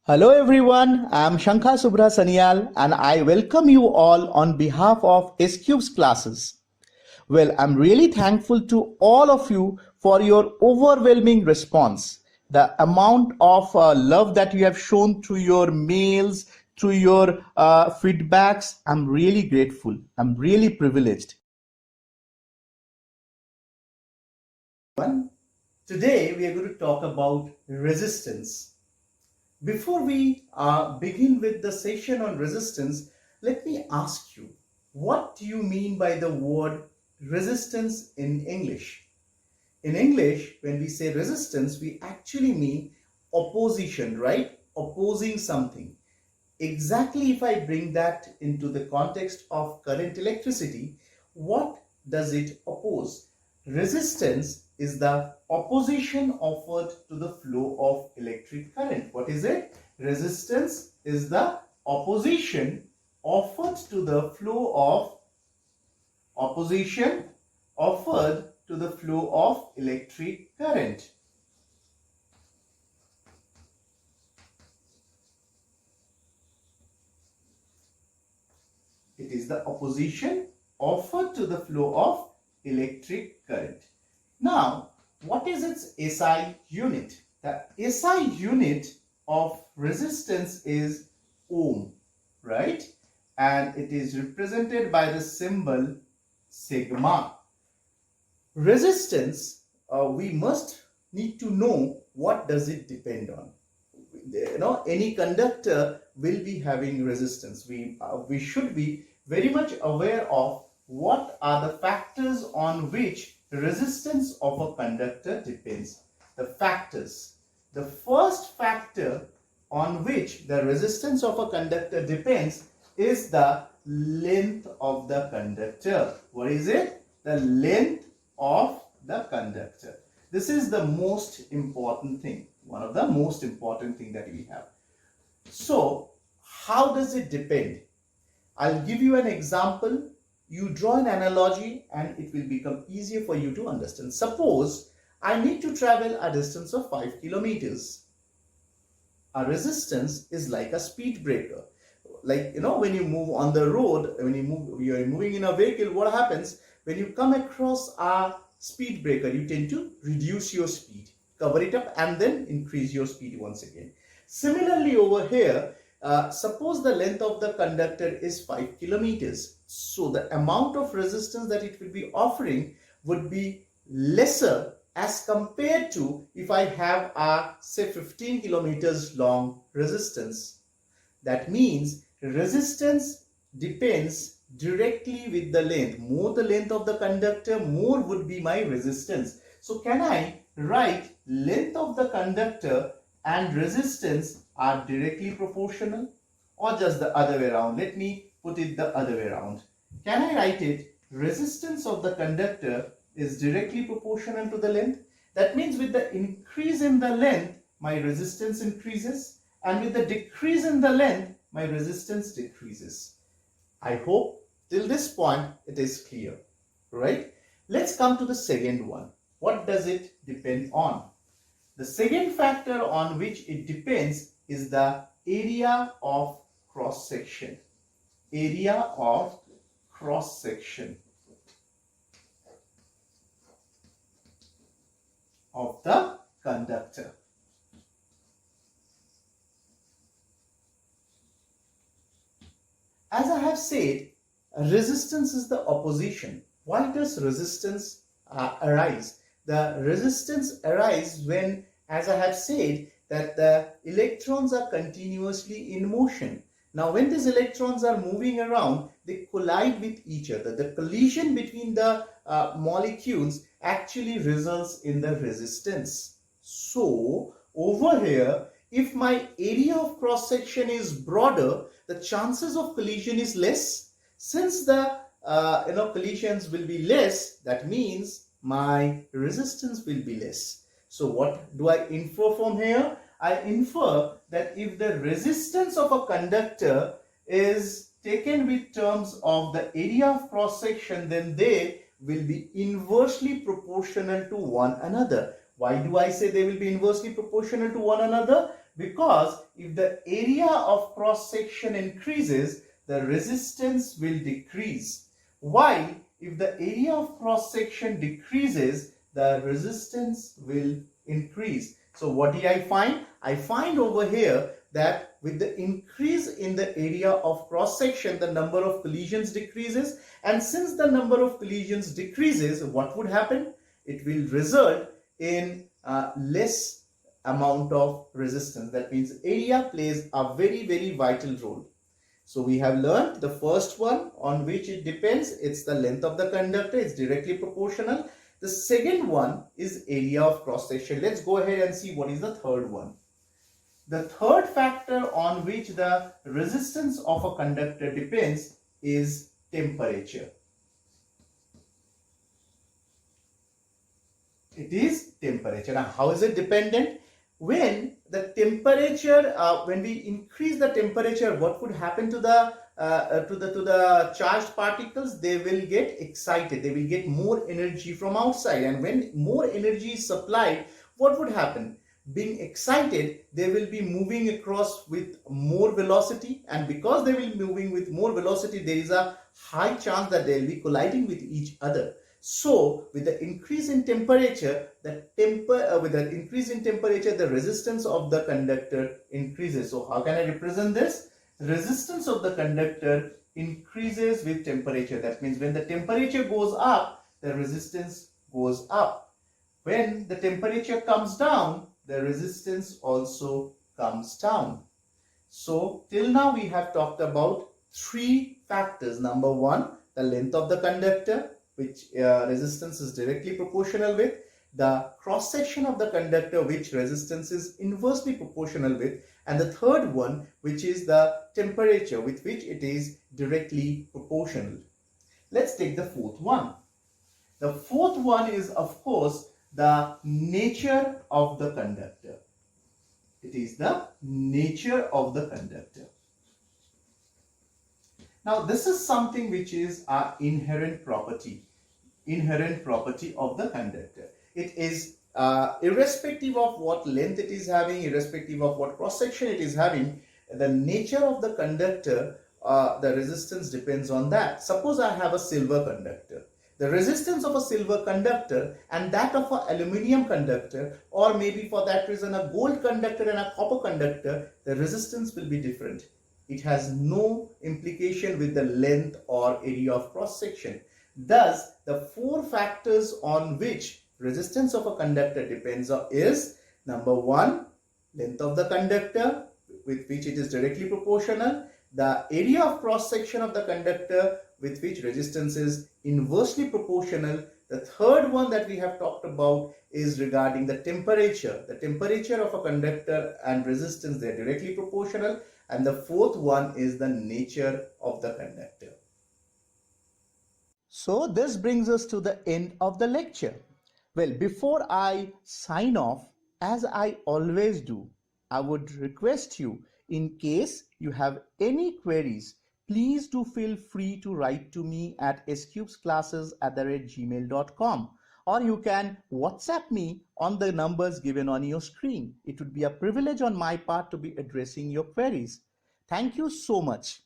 Hello everyone, I am Shankha Subra Sanyal and I welcome you all on behalf of S-Cube's classes. Well, I'm really thankful to all of you for your overwhelming response. The amount of love that you have shown through your mails, through your feedbacks, I'm really grateful. I'm really privileged. Today we are going to talk about resistance. Before we begin with the session on resistance, let me ask you, what do you mean by the word resistance in English? In English, when we say resistance, we actually mean opposition, right? Opposing something. Exactly, if I bring that into the context of current electricity, what does it oppose? Resistance is the opposition offered to the flow of electric current. What is it? Resistance is the opposition offered to the flow of electric current. It is the opposition offered to the flow of electric current. Now, what is its SI unit? The SI unit of resistance is ohm, right? And it is represented by the symbol sigma. Resistance, we must need to know what does it depend on. Any conductor will be having resistance. We should be very much aware of what are the factors on which the resistance of a conductor depends. The factors. The first factor on which the resistance of a conductor depends is the length of the conductor. What is it? The length of the conductor. This is the most important thing. One of the most important thing that we have. So, how does it depend? I'll give you an example. You draw an analogy and it will become easier for you to understand. Suppose I need to travel a distance of 5 kilometers. A resistance is like a speed breaker. Like, when you move on the road, you're moving in a vehicle, what happens? When you come across a speed breaker, you tend to reduce your speed, cover it up, and then increase your speed once again. Similarly, over here, suppose the length of the conductor is 5 kilometers. So the amount of resistance that it will be offering would be lesser as compared to if I have a, say, 15 kilometers long resistance. That means resistance depends directly with the length. More the length of the conductor, more would be my resistance. So can I write length of the conductor and resistance are directly proportional, or just the other way around? Let me put it the other way around. Can I write it resistance of the conductor is directly proportional to the length? That means with the increase in the length, my resistance increases, and with the decrease in the length, my resistance decreases. I hope till this point it is clear, right? Let's come to the second one. What does it depend on? The second factor on which it depends is the area of cross section. Area of cross section of the conductor. As I have said, resistance is the opposition. Why does resistance arise? The resistance arises when, as I have said, that the electrons are continuously in motion. Now, when these electrons are moving around, they collide with each other. The collision between the molecules actually results in the resistance. So, over here, if my area of cross section is broader, the chances of collision is less. Since the collisions will be less, that means my resistance will be less. So what do I infer from here? I infer that if the resistance of a conductor is taken with terms of the area of cross section, then they will be inversely proportional to one another. Why do I say they will be inversely proportional to one another? Because if the area of cross section increases, the resistance will decrease. While if the area of cross section decreases, the resistance will increase. So what did I find? I find over here that with the increase in the area of cross section, the number of collisions decreases, and since the number of collisions decreases, what would happen? It will result in less amount of resistance. That means area plays a very vital role. So we have learned the first one on which it depends. It's the length of the conductor. It's directly proportional. The second one is area of cross section. Let's go ahead and see what is the third one. The third factor on which the resistance of a conductor depends is temperature. It is temperature. Now, how is it dependent? When the temperature, when we increase the temperature, what would happen to the charged particles? They will get excited. They will get more energy from outside, and when more energy is supplied, what would happen? Being excited, they will be moving across with more velocity, and because they will be moving with more velocity, there is a high chance that they will be colliding with each other. So, with the increase in temperature, the resistance of the conductor increases. So, how can I represent this? Resistance of the conductor increases with temperature. That means when the temperature goes up, the resistance goes up. When the temperature comes down, the resistance also comes down. So, till now we have talked about three factors. Number one, the length of the conductor, which resistance is directly proportional with, the cross section of the conductor, which resistance is inversely proportional with, and the third one, which is the temperature, with which it is directly proportional. Let's take the fourth one. The fourth one is, of course, the nature of the conductor. It is the nature of the conductor. Now, this is something which is our inherent property of the conductor. It is irrespective of what length it is having, irrespective of what cross section it is having, the nature of the conductor, the resistance depends on that. Suppose I have a silver conductor. The resistance of a silver conductor and that of an aluminium conductor, or maybe for that reason a gold conductor and a copper conductor, the resistance will be different. It has no implication with the length or area of cross section. Thus, the four factors on which resistance of a conductor depends on is, number one, length of the conductor, with which it is directly proportional, the area of cross section of the conductor, with which resistance is inversely proportional. The third one that we have talked about is regarding the temperature. The temperature of a conductor and resistance, they are directly proportional. And the fourth one is the nature of the conductor. So this brings us to the end of the lecture. Well, before I sign off, as I always do, I would request you, in case you have any queries, please do feel free to write to me at scubesclasses@gmail.com, or you can WhatsApp me on the numbers given on your screen. It would be a privilege on my part to be addressing your queries. Thank you so much.